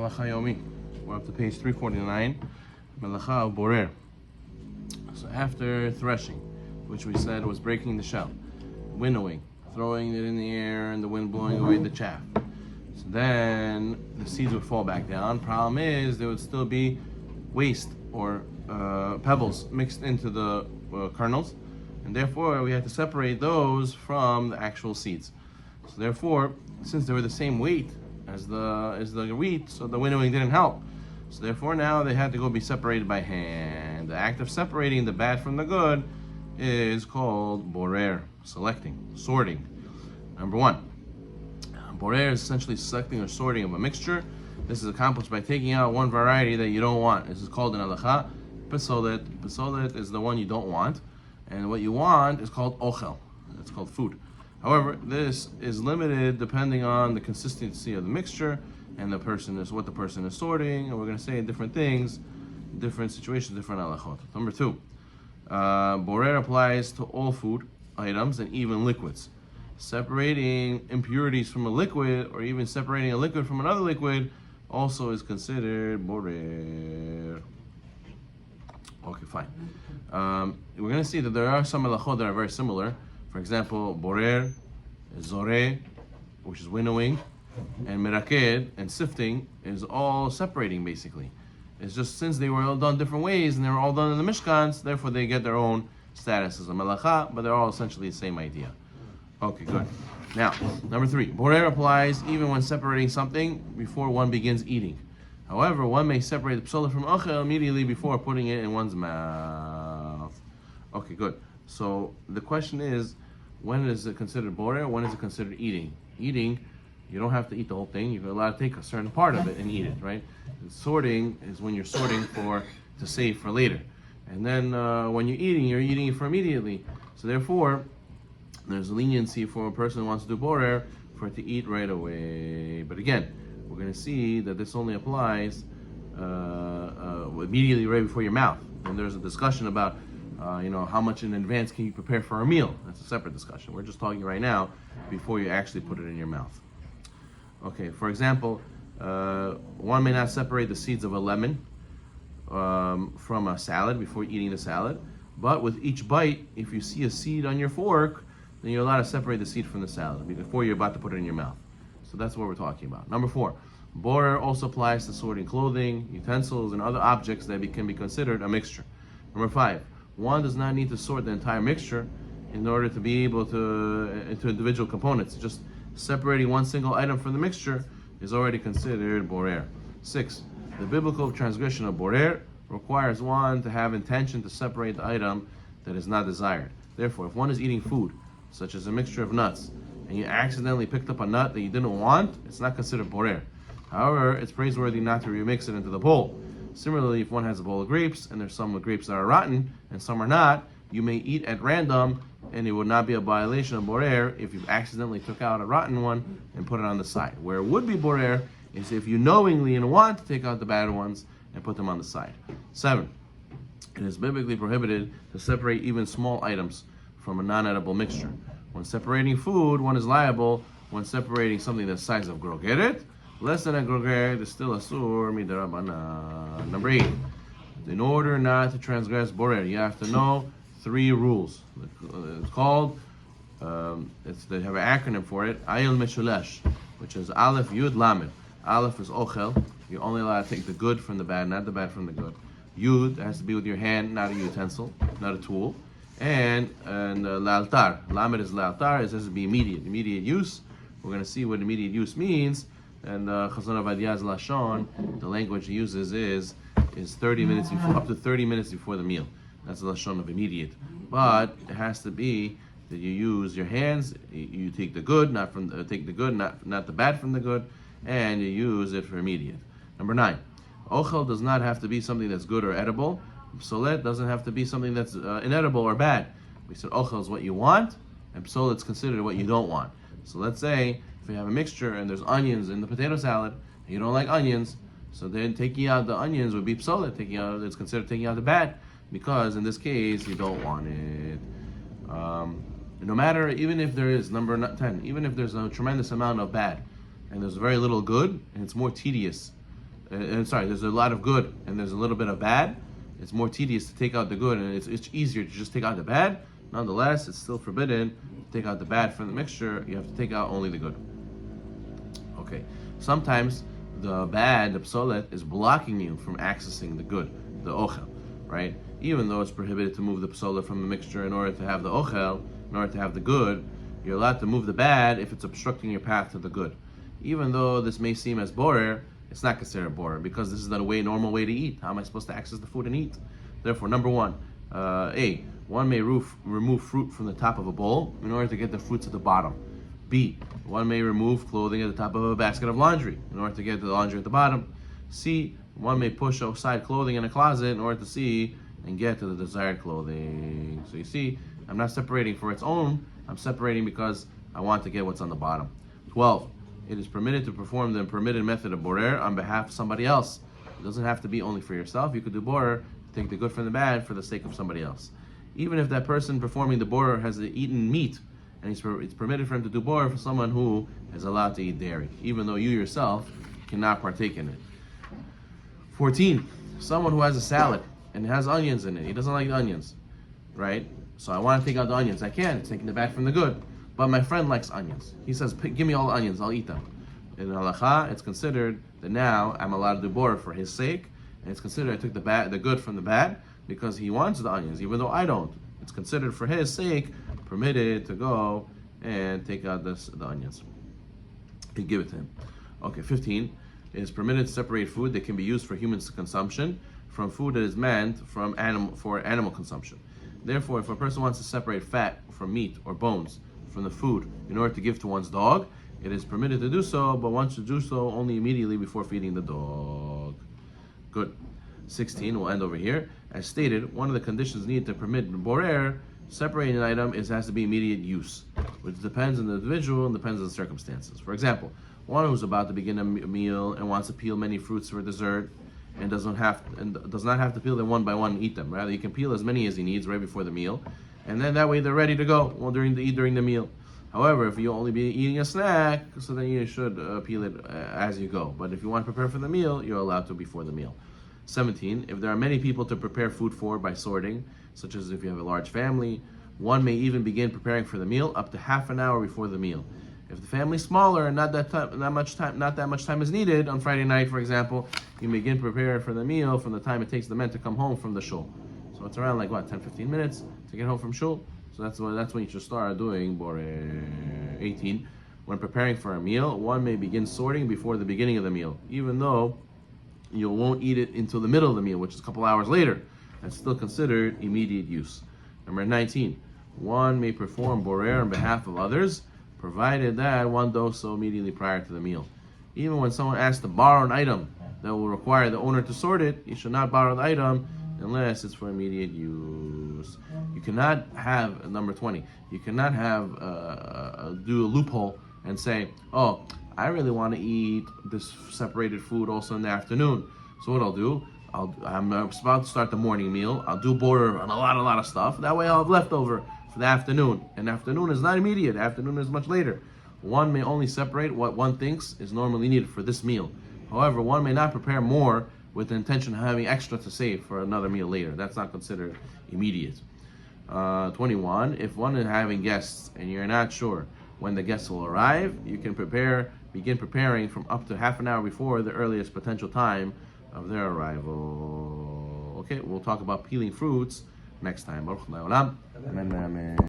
Halacha Yomi. We're up to page 349, Melacha of Borer. So after threshing, which we said was breaking the shell, winnowing, throwing it in the air and the wind blowing away the chaff. So then the seeds would fall back down. Problem is there would still be waste or pebbles mixed into the kernels, and therefore we had to separate those from the actual seeds. So therefore, since they were the same weight as the wheat, so the winnowing didn't help. So therefore now they had to go be separated by hand. The act of separating the bad from the good is called borer, selecting, sorting. Number one, borer is essentially selecting or sorting of a mixture. This is accomplished by taking out one variety that you don't want. This is called in Halacha pesolet. Pesolet is the one you don't want, and what you want is called ochel. It's called food. However, this is limited depending on the consistency of the mixture and what the person is sorting, and we're going to say different things, different situations, different halachot. Number two, borer applies to all food items and even liquids. Separating impurities from a liquid, or even separating a liquid from another liquid, also is considered borer. Okay, fine. We're going to see that there are some halachot that are very similar. For example, borer, zoreh, which is winnowing, and meraked and sifting is all separating basically. It's just since they were all done different ways and they were all done in the mishkans, therefore they get their own status as a melacha, but they're all essentially the same idea. Okay, good. Now, number three, borer applies even when separating something before one begins eating. However, one may separate the psola from ochel immediately before putting it in one's mouth. Okay, good. So the question is, when is it considered borer? When is it considered eating? Eating, you don't have to eat the whole thing. You're allowed to take a certain part of it and eat it, right? And sorting is when you're sorting to save for later. And then when you're eating it for immediately. So therefore, there's a leniency for a person who wants to do borer for it to eat right away. But again, we're going to see that this only applies immediately right before your mouth. And there's a discussion about how much in advance can you prepare for a meal? That's a separate discussion. We're just talking right now before you actually put it in your mouth. Okay, for example, one may not separate the seeds of a lemon from a salad before eating the salad, but with each bite, if you see a seed on your fork, then you're allowed to separate the seed from the salad before you're about to put it in your mouth. So that's what we're talking about. Number four, borer also applies to sorting clothing, utensils, and other objects that can be considered a mixture. Number five, one does not need to sort the entire mixture in order to be able to into individual components. Just separating one single item from the mixture is already considered borer. 6. The biblical transgression of borer requires one to have intention to separate the item that is not desired. Therefore, if one is eating food, such as a mixture of nuts, and you accidentally picked up a nut that you didn't want, it's not considered borer. However, it's praiseworthy not to remix it into the bowl. Similarly, if one has a bowl of grapes, and there's some grapes that are rotten, and some are not, you may eat at random, and it would not be a violation of borer if you accidentally took out a rotten one and put it on the side. Where it would be borer is if you knowingly and want to take out the bad ones and put them on the side. 7. It is biblically prohibited to separate even small items from a non-edible mixture. When separating food, one is liable. When separating something the size of grogeret, less than a grogeret is still asur midarabanan. Number 8. In order not to transgress borer, you have to know 3 rules. It's called, they have an acronym for it, Ayil Meshulash, which is Aleph, Yud, Lamed. Aleph is Ochel. You're only allowed to take the good from the bad, not the bad from the good. Yud has to be with your hand, not a utensil, not a tool. And La'altar. Lamed is La'altar. It has to be immediate use. We're going to see what immediate use means. And Chazon Avadiya's Lashon, the language he uses is 30 minutes before, up to 30 minutes before the meal. That's the lashon of immediate. But it has to be that you use your hands. You take the good, not the bad from the good, and you use it for immediate. Number 9, ochel does not have to be something that's good or edible. Psolet doesn't have to be something that's inedible or bad. We said ochel is what you want, and psolet's considered what you don't want. So let's say if you have a mixture and there's onions in the potato salad, and you don't like onions, so then taking out the onions would be psolet. It's considered taking out the bad, because in this case you don't want it. No matter, even if there is, number 10, even if there's a tremendous amount of bad and there's very little good, and it's more tedious and sorry, there's a lot of good and there's a little bit of bad, it's more tedious to take out the good, and it's easier to just take out the bad. Nonetheless, it's still forbidden to take out the bad from the mixture. You have to take out only the good. Okay, sometimes the bad, the psolet, is blocking you from accessing the good, the ochel, right? Even though it's prohibited to move the psolet from the mixture in order to have the ochel, in order to have the good, you're allowed to move the bad if it's obstructing your path to the good. Even though this may seem as borer, it's not considered borer because this is the normal way to eat. How am I supposed to access the food and eat? Therefore, number one, one may remove fruit from the top of a bowl in order to get the fruit to the bottom. B, one may remove clothing at the top of a basket of laundry in order to get the laundry at the bottom. C, one may push aside clothing in a closet in order to see and get to the desired clothing. So you see, I'm not separating for its own, I'm separating because I want to get what's on the bottom. 12. It is permitted to perform the permitted method of borer on behalf of somebody else. It doesn't have to be only for yourself. You could do borer, take the good from the bad for the sake of somebody else. Even if that person performing the borer has eaten meat, and it's permitted for him to do borer for someone who is allowed to eat dairy, even though you yourself cannot partake in it. 14. Someone who has a salad and it has onions in it. He doesn't like the onions, right? So I want to take out the onions. I can. It's taking the bad from the good. But my friend likes onions. He says, give me all the onions, I'll eat them. In Halacha, it's considered that now I'm allowed to do borer for his sake, and it's considered I took the good from the bad because he wants the onions, even though I don't. It's considered for his sake permitted to go and take out the onions. You give it to him. Okay, 15. It is permitted to separate food that can be used for human consumption from food that is meant for animal consumption. Therefore, if a person wants to separate fat from meat or bones from the food in order to give to one's dog, it is permitted to do so, but one should do so only immediately before feeding the dog. Good. 16, we'll end over here. As stated, one of the conditions needed to permit borer, separating an item, has to be immediate use, which depends on the individual and depends on the circumstances. For example, one who's about to begin a meal and wants to peel many fruits for dessert and does not have to peel them one by one and eat them. Rather, you can peel as many as he needs right before the meal, and then that way they're ready to go during the meal. However, if you only be eating a snack, so then you should peel it as you go. But if you want to prepare for the meal, you're allowed to before the meal. 17. If there are many people to prepare food for by sorting, such as if you have a large family, one may even begin preparing for the meal up to half an hour before the meal. If the family's smaller and not that much time is needed on Friday night, for example, you begin preparing for the meal from the time it takes the men to come home from the shul. So it's around 10-15 minutes to get home from shul. So that's when you should start doing borer. 18. When preparing for a meal, one may begin sorting before the beginning of the meal, even though you won't eat it until the middle of the meal, which is a couple hours later. That's still considered immediate use. Number 19. One may perform borer on behalf of others, provided that one does so immediately prior to the meal. Even when someone asks to borrow an item that will require the owner to sort it, he should not borrow the item unless it's for immediate use. You cannot have, number 20, you cannot have, do a loophole and say, oh, I really want to eat this separated food also in the afternoon. So what I'll do, I'm about to start the morning meal, I'll do borer on a lot of stuff, that way I'll have leftover for the afternoon. And afternoon is not immediate, afternoon is much later. One may only separate what one thinks is normally needed for this meal. However, one may not prepare more with the intention of having extra to save for another meal later. That's not considered immediate. 21, if one is having guests and you're not sure when the guests will arrive, you can begin preparing from up to half an hour before the earliest potential time of their arrival. Okay, we'll talk about peeling fruits next time. Baruch Le'olam. Amen.